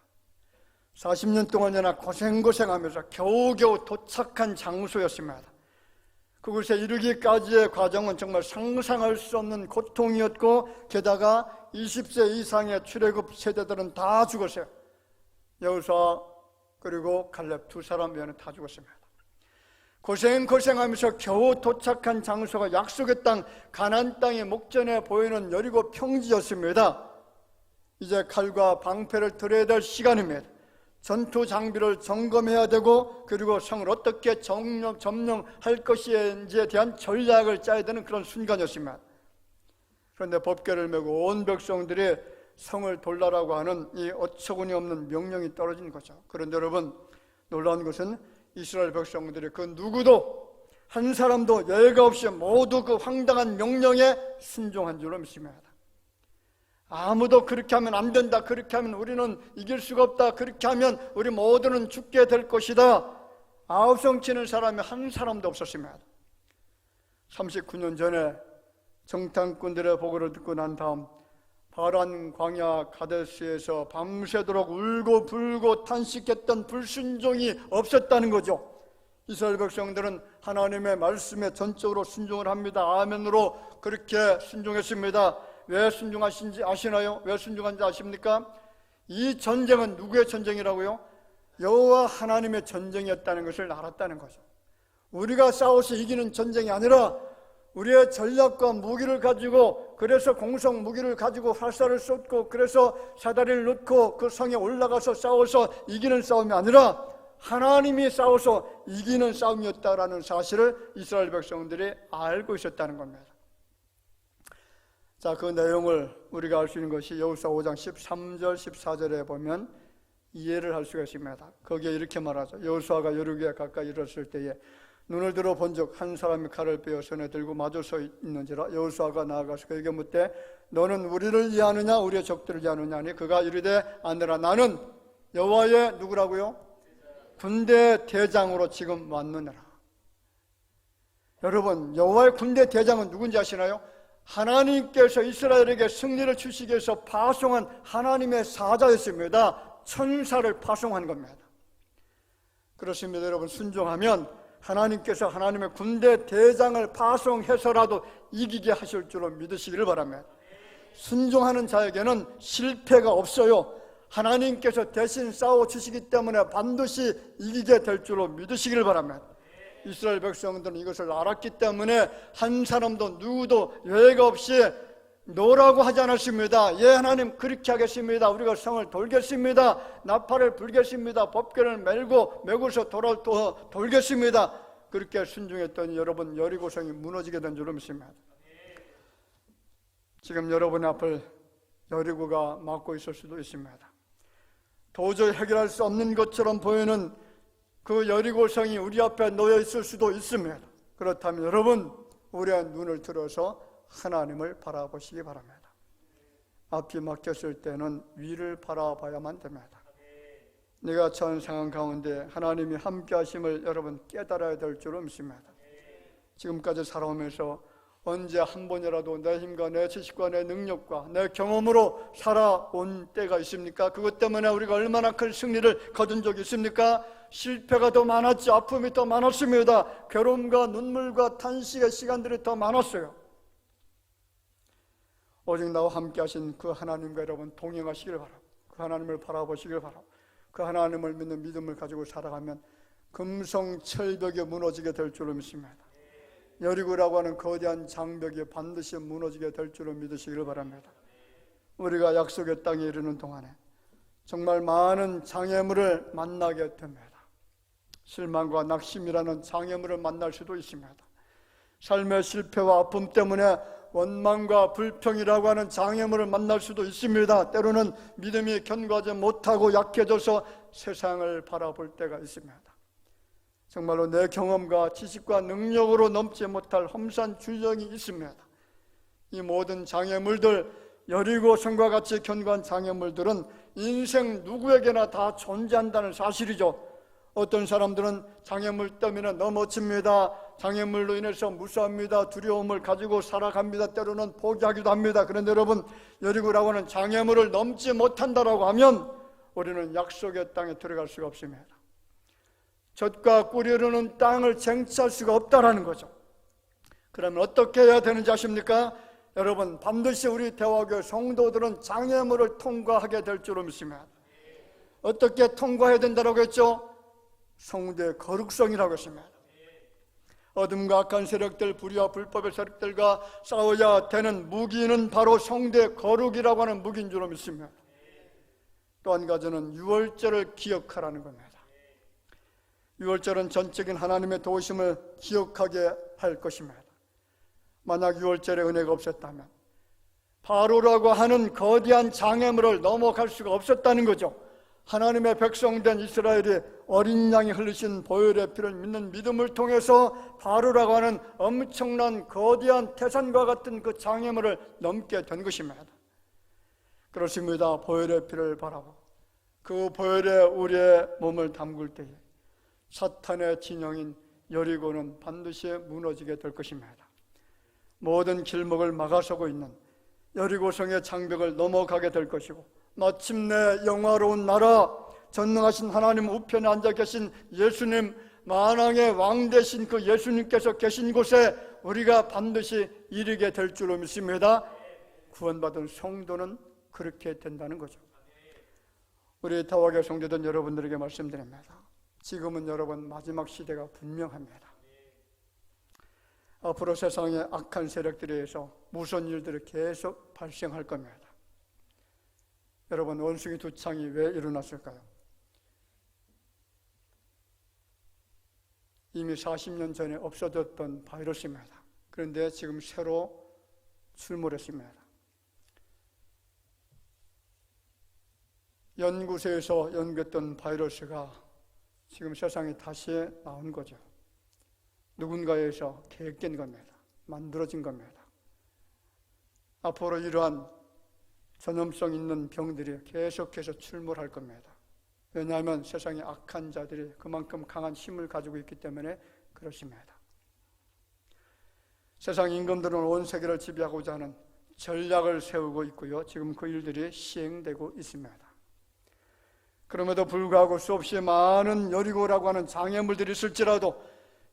40년 동안이나 고생하면서 겨우겨우 도착한 장소였습니다. 그곳에 이르기까지의 과정은 정말 상상할 수 없는 고통이었고, 게다가 20세 이상의 출애굽 세대들은 다 죽었어요. 여호수아 그리고 갈렙 두 사람 외에는 다 죽었습니다. 고생하면서 겨우 도착한 장소가 약속의 땅 가나안 땅의 목전에 보이는 여리고 평지였습니다. 이제 칼과 방패를 들어야 될 시간입니다. 전투 장비를 점검해야 되고 그리고 성을 어떻게 점령할 것인지에 대한 전략을 짜야 되는 그런 순간이었습니다. 그런데 법궤를 메고 온 백성들이 성을 돌라라고 하는 이 어처구니 없는 명령이 떨어진 거죠. 그런데 여러분, 놀라운 것은 이스라엘 백성들이 그 누구도 한 사람도 예외가 없이 모두 그 황당한 명령에 순종한 줄로 믿습니다. 아무도 그렇게 하면 안 된다, 그렇게 하면 우리는 이길 수가 없다, 그렇게 하면 우리 모두는 죽게 될 것이다, 아우성치는 사람이 한 사람도 없었습니다. 39년 전에 정탐꾼들의 보고를 듣고 난 다음 바란 광야 가데스에서 밤새도록 울고 불고 탄식했던 불순종이 없었다는 거죠. 이스라엘 백성들은 하나님의 말씀에 전적으로 순종을 합니다. 아멘으로 그렇게 순종했습니다. 왜 순종하신지 아시나요? 왜 순종한지 아십니까? 이 전쟁은 누구의 전쟁이라고요? 여호와 하나님의 전쟁이었다는 것을 알았다는 거죠. 우리가 싸워서 이기는 전쟁이 아니라 우리의 전략과 무기를 가지고, 그래서 공성 무기를 가지고 활사를 쏟고 그래서 사다리를 놓고 그 성에 올라가서 싸워서 이기는 싸움이 아니라 하나님이 싸워서 이기는 싸움이었다라는 사실을 이스라엘 백성들이 알고 있었다는 겁니다. 자, 그 내용을 우리가 알 수 있는 것이 여호수아 5장 13절 14절에 보면 이해를 할 수가 있습니다. 거기에 이렇게 말하죠. 여호수아가 여리고에 가까이 이르렀을 때에 눈을 들어 본즉 한 사람이 칼을 빼어 손에 들고 마주 서 있는지라. 여호수아가 나아가서 그에게 묻되 너는 우리를 이해하느냐 우리의 적들을 이해하느냐 하니 그가 이르되 아니라 나는 여호와의 누구라고요? 군대 대장으로 지금 왔느니라. 여러분, 여호와의 군대 대장은 누군지 아시나요? 하나님께서 이스라엘에게 승리를 주시기 위해서 파송한 하나님의 사자였습니다. 천사를 파송한 겁니다. 그렇습니다. 여러분, 순종하면 하나님께서 하나님의 군대 대장을 파송해서라도 이기게 하실 줄로 믿으시기를 바랍니다. 순종하는 자에게는 실패가 없어요. 하나님께서 대신 싸워주시기 때문에 반드시 이기게 될 줄로 믿으시기를 바랍니다. 이스라엘 백성들은 이것을 알았기 때문에 한 사람도 누구도 예외가 없이 노라고 하지 않았습니다. 예, 하나님 그렇게 하겠습니다. 우리가 성을 돌겠습니다. 나팔을 불겠습니다. 법궤를 메고서 돌겠습니다. 그렇게 순종했더니 여러분, 여리고성이 무너지게 된 줄로 믿습니다. 지금 여러분 앞을 여리고가 막고 있을 수도 있습니다. 도저히 해결할 수 없는 것처럼 보이는 그 여리고성이 우리 앞에 놓여 있을 수도 있습니다. 그렇다면 여러분, 우리의 눈을 들어서 하나님을 바라보시기 바랍니다. 앞이 막혔을 때는 위를 바라봐야만 됩니다. 내가 처한 상황 가운데 하나님이 함께 하심을 여러분 깨달아야 될 줄로 믿습니다. 지금까지 살아오면서 언제 한 번이라도 내 힘과 내 지식과 내 능력과 내 경험으로 살아온 때가 있습니까? 그것 때문에 우리가 얼마나 큰 승리를 거둔 적이 있습니까? 실패가 더 많았죠. 아픔이 더 많았습니다. 괴로움과 눈물과 탄식의 시간들이 더 많았어요. 오직 나와 함께 하신 그 하나님과 여러분 동행하시길 바라고, 그 하나님을 바라보시길 바라고, 그 하나님을 믿는 믿음을 가지고 살아가면 금성철벽이 무너지게 될 줄로 믿습니다. 여리고라고 하는 거대한 장벽이 반드시 무너지게 될 줄로 믿으시기를 바랍니다. 우리가 약속의 땅에 이르는 동안에 정말 많은 장애물을 만나게 됩니다. 실망과 낙심이라는 장애물을 만날 수도 있습니다. 삶의 실패와 아픔 때문에 원망과 불평이라고 하는 장애물을 만날 수도 있습니다. 때로는 믿음이 견고하지 못하고 약해져서 세상을 바라볼 때가 있습니다. 정말로 내 경험과 지식과 능력으로 넘지 못할 험산 주정이 있습니다. 이 모든 장애물들, 여리고성과 같이 견고한 장애물들은 인생 누구에게나 다 존재한다는 사실이죠. 어떤 사람들은 장애물 때문에 넘어집니다. 장애물로 인해서 무서워합니다. 두려움을 가지고 살아갑니다. 때로는 포기하기도 합니다. 그런데 여러분, 여리고라고 하는 장애물을 넘지 못한다라고 하면 우리는 약속의 땅에 들어갈 수가 없습니다. 젖과 꿀이 흐르는 땅을 쟁취할 수가 없다라는 거죠. 그러면 어떻게 해야 되는지 아십니까? 여러분, 반드시 우리 대화교회 성도들은 장애물을 통과하게 될 줄로 믿습니다. 어떻게 통과해야 된다고 했죠? 성도의 거룩성이라고 했습니다. 어둠과 악한 세력들, 불의와 불법의 세력들과 싸워야 되는 무기는 바로 성대 거룩이라고 하는 무기인 줄 믿습니다. 또 한 가지는 유월절을 기억하라는 겁니다. 유월절은 전적인 하나님의 도우심을 기억하게 할 것입니다. 만약 유월절의 은혜가 없었다면 바로라고 하는 거대한 장애물을 넘어갈 수가 없었다는 거죠. 하나님의 백성된 이스라엘이 어린 양이 흘리신 보혈의 피를 믿는 믿음을 통해서 바로라고 하는 엄청난 거대한 태산과 같은 그 장애물을 넘게 된 것입니다. 그렇습니다. 보혈의 피를 바라보고 그 보혈에 우리의 몸을 담글 때에 사탄의 진영인 여리고는 반드시 무너지게 될 것입니다. 모든 길목을 막아서고 있는 여리고성의 장벽을 넘어가게 될 것이고 마침내 영화로운 나라, 전능하신 하나님 우편에 앉아 계신 예수님, 만왕의 왕 되신 그 예수님께서 계신 곳에 우리가 반드시 이르게 될 줄로 믿습니다. 구원받은 성도는 그렇게 된다는 거죠. 우리 다와교 성도된 여러분들에게 말씀드립니다. 지금은 여러분 마지막 시대가 분명합니다. 앞으로 세상의 악한 세력들에 의해서 무서운 일들이 계속 발생할 겁니다. 여러분, 원숭이 두 창이 왜 일어났을까요? 이미 40년 전에 없어졌던 바이러스입니다. 그런데 지금 새로 출몰했습니다. 연구소에서 연구했던 바이러스가 지금 세상에 다시 나온 거죠. 누군가에서 계획된 겁니다. 만들어진 겁니다. 앞으로 이러한 전염성 있는 병들이 계속해서 출몰할 겁니다. 왜냐하면 세상에 악한 자들이 그만큼 강한 힘을 가지고 있기 때문에 그렇습니다. 세상 임금들은 온 세계를 지배하고자 하는 전략을 세우고 있고요. 지금 그 일들이 시행되고 있습니다. 그럼에도 불구하고 수없이 많은 여리고라고 하는 장애물들이 있을지라도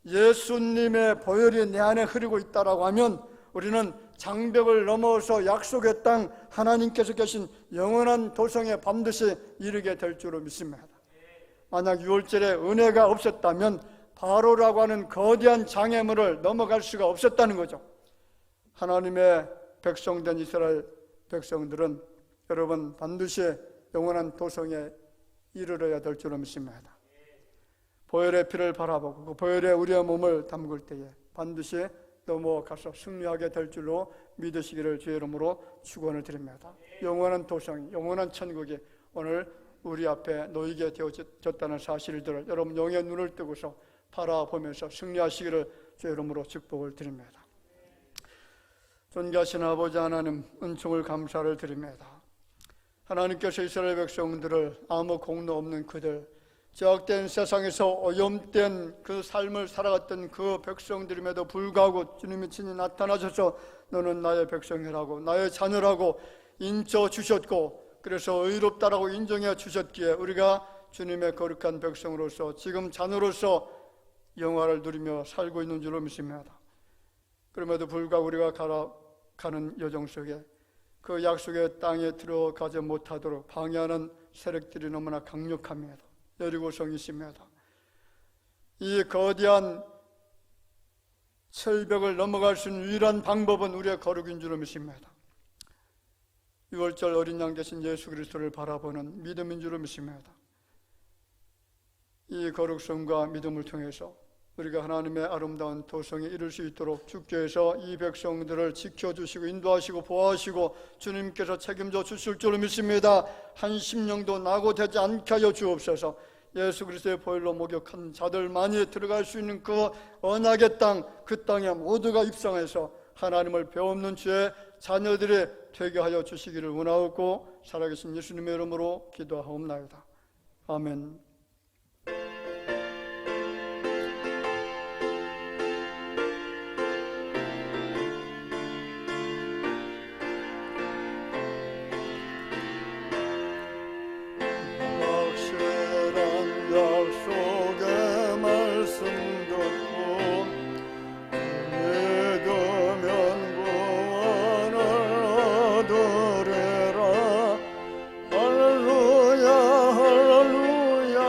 예수님의 보혈이 내 안에 흐르고 있다라고 하면 우리는 장벽을 넘어서 약속의 땅 하나님께서 계신 영원한 도성에 반드시 이르게 될 줄로 믿습니다. 만약 유월절에 은혜가 없었다면 바로라고 하는 거대한 장애물을 넘어갈 수가 없었다는 거죠. 하나님의 백성된 이스라엘 백성들은 여러분 반드시 영원한 도성에 이르러야 될 줄로 믿습니다. 보혈의 피를 바라보고 그 보혈에 우리의 몸을 담글 때에 반드시 넘어가서 승리하게 될 줄로 믿으시기를 주의 이름으로 축원을 드립니다. 영원한 도성이, 영원한 천국이 오늘 우리 앞에 놓이게 되어졌다는 사실들을 여러분 영의 눈을 뜨고서 바라보면서 승리하시기를 주의 이름으로 축복을 드립니다. 존귀하신 아버지 하나님, 은총을 감사를 드립니다. 하나님께서 이스라엘 백성들을 아무 공로 없는 그들, 제약된 세상에서 오염된 그 삶을 살아갔던 그 백성들임에도 불구하고 주님이 친히 나타나셔서 너는 나의 백성이라고, 나의 자녀라고 인쳐 주셨고, 그래서 의롭다라고 인정해 주셨기에 우리가 주님의 거룩한 백성으로서 지금 자녀로서 영화를 누리며 살고 있는 줄로 믿습니다. 그럼에도 불구하고 우리가 가는 여정 속에 그 약속의 땅에 들어가지 못하도록 방해하는 세력들이 너무나 강력합니다. 여리고성이 있습니다. 이 거대한 철벽을 넘어갈 수 있는 유일한 방법은 우리의 거룩인 줄로 믿습니다. 6월절 어린 양 되신 예수 그리스도를 바라보는 믿음인 줄로 믿습니다. 이 거룩성과 믿음을 통해서 우리가 하나님의 아름다운 도성에 이룰 수 있도록 주께서 이 백성들을 지켜주시고 인도하시고 보호하시고 주님께서 책임져 주실 줄로 믿습니다. 한 심령도 낙오되지 않게 하여 주옵소서. 예수 그리스도의 보혈로 목욕한 자들만이 들어갈 수 있는 그 언약의 땅, 그 땅에 모두가 입성해서 하나님을 배우는 주의 자녀들이 되게 하여 주시기를 원하옵고 살아계신 예수님의 이름으로 기도하옵나이다. 아멘. 할렐루야 할렐루야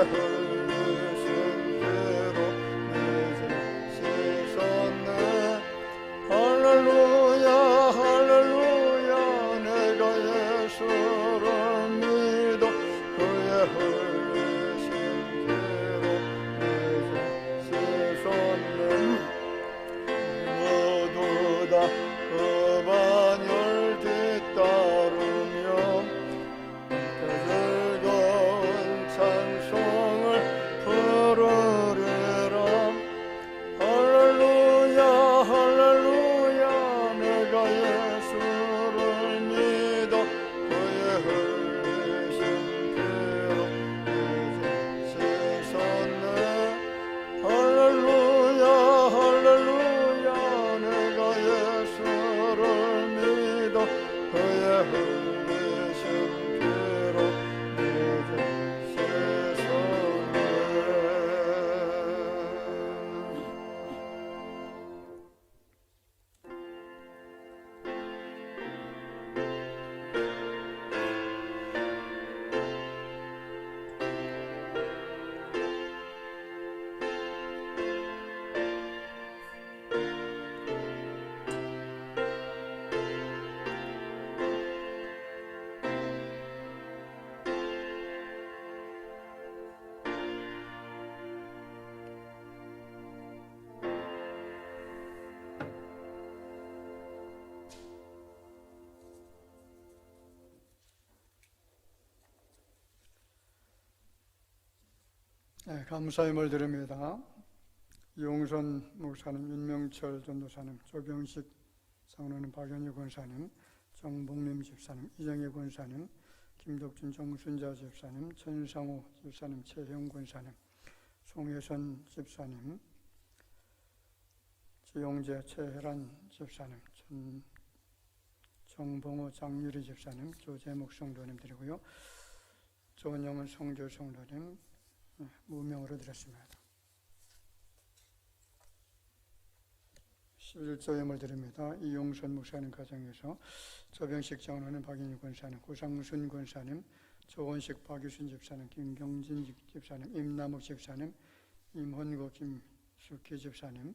흘리신 피로 내 죄 씻었네. 할렐루야 할렐루야 내가 예수를 믿어 그의 흘리신 피로 내 죄 씻었네. 모두 다 그 반열 뒤따르며 즐거운 찬송을 부르리라. 할렐루야 할렐루야 내가 예수를 믿어 그의 흘리신 피로 내 죄 씻었네. 할렐루야 할렐루야 내가 예수를 믿어 그의 흘리신 피로 내 죄 씻었네. 네, 감사함을 드립니다. 이용선 목사님, 윤명철 전도사님, 조병식 장로님, 박연희 권사님, 정복림 집사님, 이정혜 권사님, 김덕준 정순자 집사님, 천상호 집사님, 최형 권사님, 송혜선 집사님, 지용재 최혜란 집사님, 정봉호 장유리 집사님, 조재목 성도님들이고요. 조은영은 성조 성도님 무명으로 드렸습니다. 11조 예물 드립니다. 이용선 목사님 가정에서 조병식 장로님, 박인희 권사님, 고상순 권사님, 조원식 박유순 집사님, 김경진 집사님, 임남욱 집사님, 임헌고 김숙희 집사님,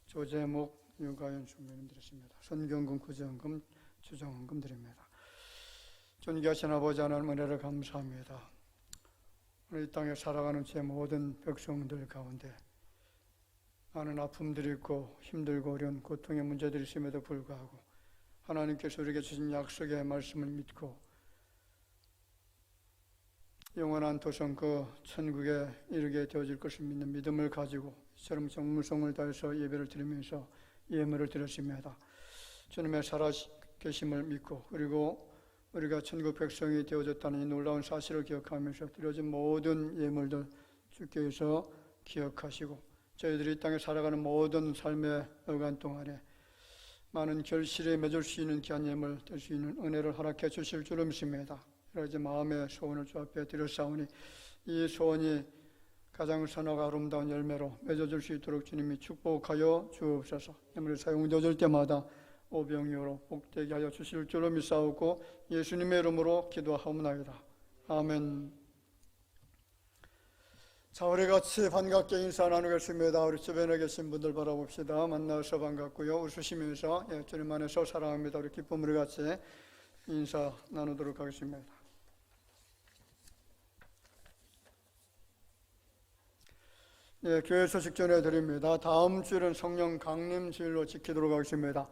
조재목 유가연 총회님 드렸습니다. 선경금, 구정금, 추정원금 드립니다. 존귀하신 아버지 하나님 은혜를 감사합니다. 오늘 이 땅에 살아가는 제 모든 백성들 가운데 많은 아픔들이 있고 힘들고 어려운 고통의 문제들이 있음에도 불구하고 하나님께서 우리에게 주신 약속의 말씀을 믿고 영원한 도성 그 천국에 이르게 되어질 것을 믿는 믿음을 가지고 이처럼 정무성을 다해서 예배를 드리면서 예물을 드렸습니다. 주님의 살아계심을 믿고 그리고 우리가 천국 백성이 되어졌다는 이 놀라운 사실을 기억하면서 드려진 모든 예물들 주께서 기억하시고 저희들이 이 땅에 살아가는 모든 삶의 여간 동안에 많은 결실에 맺을 수 있는 귀한 예물 될 수 있는 은혜를 허락해 주실 줄을 믿습니다. 그래서 마음의 소원을 주 앞에 드렸사오니 이 소원이 가장 선하고 아름다운 열매로 맺어질 수 있도록 주님이 축복하여 주옵소서. 예물이 사용되어질 때마다 오병이어로 복되게 하여 주실 줄로 믿사오고 예수님의 이름으로 기도하옵나이다. 아멘. 자, 우리 같이 반갑게 인사 나누겠습니다. 우리 주변에 계신 분들 바라봅시다. 만나서 반갑고요. 웃으시면서 주님 안에서 사랑합니다. 우리 기쁨으로 같이 인사 나누도록 하겠습니다. 교회 소식 전해드립니다. 다음 주일은 성령 강림 주일로 지키도록 하겠습니다.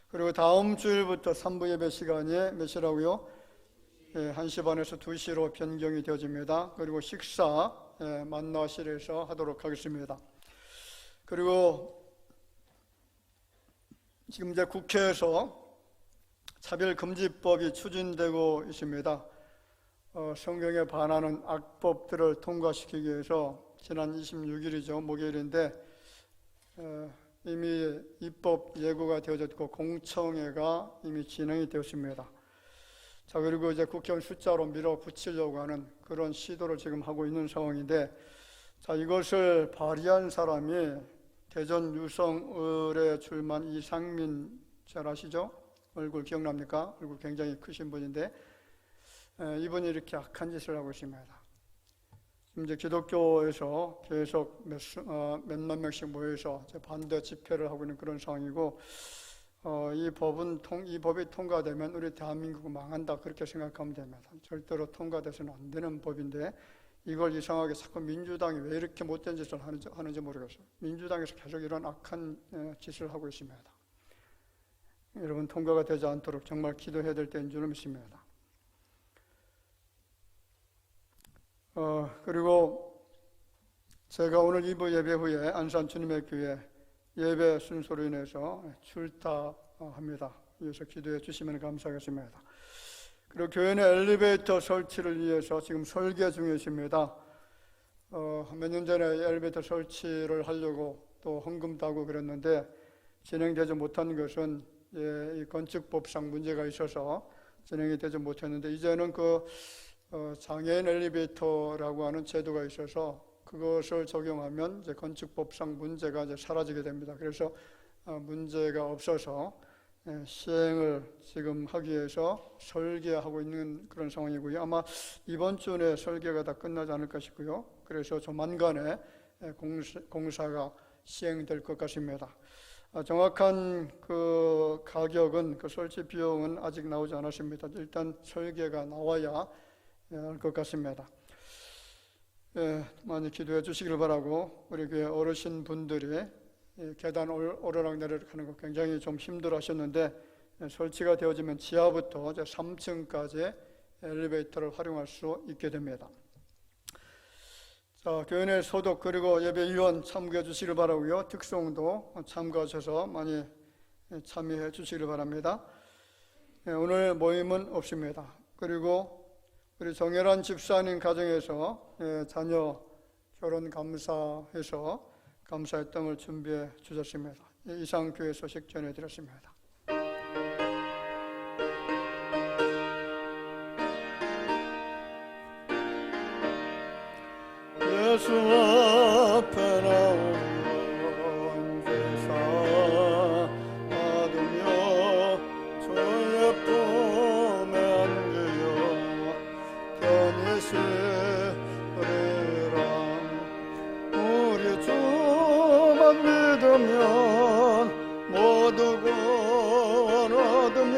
그리고 다음 주일부터 3부 예배 시간이 몇 시라고요? 1시 반에서 2시로 변경이 되어집니다. 그리고 식사 만나실에서 하도록 하겠습니다. 그리고 지금 이제 국회에서 차별금지법이 추진되고 있습니다. 성경에 반하는 악법들을 통과시키기 위해서 지난 26일이죠. 목요일인데 이미 입법 예고가 되어졌고 공청회가 이미 진행이 되었습니다. 자, 그리고 이제 국회의원 숫자로 밀어붙이려고 하는 그런 시도를 지금 하고 있는 상황인데, 자, 이것을 발의한 사람이 대전 유성을에 출마한 이상민, 잘 아시죠? 얼굴 기억납니까? 얼굴 굉장히 크신 분인데 이분이 이렇게 악한 짓을 하고 있습니다. 이제 기독교에서 계속 몇만 명씩 모여서 반대 집회를 하고 있는 그런 상황이고, 이 법이 통과되면 우리 대한민국은 망한다, 그렇게 생각하면 됩니다. 절대로 통과돼서는 안 되는 법인데, 이걸 이상하게 자꾸 민주당이 왜 이렇게 못된 짓을 하는지 모르겠어요. 민주당에서 계속 이런 악한 짓을 하고 있습니다. 여러분, 통과가 되지 않도록 정말 기도해야 될 때인 줄 믿습니다. 그리고 제가 오늘 2부 예배 후에 안산 주님의 교회 예배 순서로 인해서 출타합니다. 이어서 기도해 주시면 감사하겠습니다. 그리고 교회 내 엘리베이터 설치를 위해서 지금 설계 중이십니다. 몇 년 전에 엘리베이터 설치를 하려고 또 헌금도 하고 그랬는데 진행되지 못한 것은 이 건축법상 문제가 있어서 진행이 되지 못했는데, 이제는 장애인 엘리베이터라고 하는 제도가 있어서 그것을 적용하면 이제 건축법상 문제가 이제 사라지게 됩니다. 그래서 문제가 없어서 시행을 지금 하기 위해서 설계하고 있는 그런 상황이고요. 아마 이번 주 내에 설계가 다 끝나지 않을까 싶고요. 그래서 조만간에 공사가 시행될 것 같습니다. 정확한 그 가격은, 그 설치 비용은 아직 나오지 않았습니다. 일단 설계가 나와야 할 것 같습니다. 많이 기도해 주시길 바라고, 우리 교회 어르신 분들이 계단 오르락내리락 하는 거 굉장히 좀 힘들어 하셨는데, 설치가 되어지면 지하부터 3층까지 엘리베이터를 활용할 수 있게 됩니다. 자, 교회 내 소독 그리고 예배위원 참고해 주시길 바라고요. 특송도 참가하셔서 많이 참여해 주시길 바랍니다. 오늘 모임은 없습니다. 그리고 우리 정혜란 집사님 가정에서 자녀 결혼 감사해서 감사의 떡을 준비해 주셨습니다. 이상 교회 소식 전해드렸습니다. 예수 앞에 나오는 제사 받으며 주의 품에 안겨요 편히 쉬리라. 우리 주만 믿으면 모두 구원 얻으며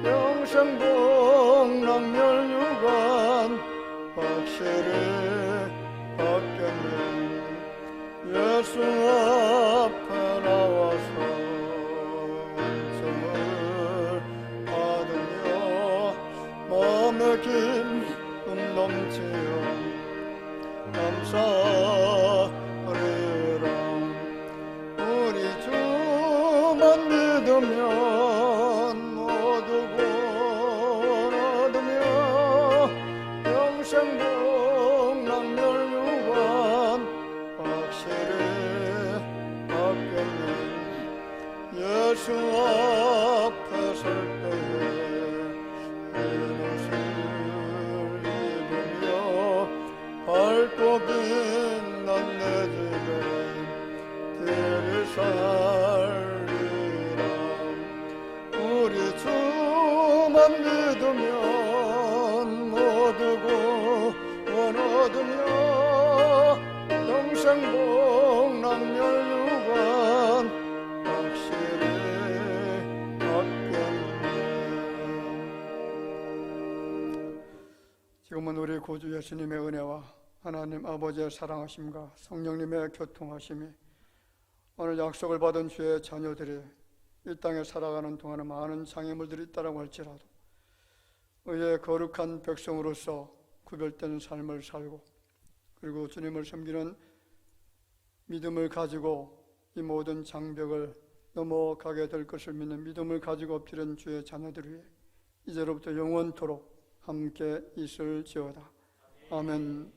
영생 복락멸유관 확실히 예수 앞에 나와서 은총을 받으며 마음의 기쁨 넘치어 감사하리라. 우리 주만 믿으면 모두 구원 얻으며 영생 복락멸유관 확실히 받겠네. 예수 앞에 설 때에 흰 옷을 입으며 밝고 빛난 내 집에 들이 살리라. 우리 주만 믿으면 모두 구원 얻으며 영생 복락멸유관 확실히 받겠네. 지금은 우리 구주 예수님의 은혜와 하나님 아버지의 사랑하심과 성령님의 교통하심이 오늘 약속을 받은 주의 자녀들이 이 땅에 살아가는 동안에 많은 장애물들이 있다고 할지라도 의의 거룩한 백성으로서 구별된 삶을 살고, 그리고 주님을 섬기는 믿음을 가지고 이 모든 장벽을 넘어가게 될 것을 믿는 믿음을 가지고 엎드린 주의 자녀들 위해 이제로부터 영원토록 함께 있을지어다. 아멘.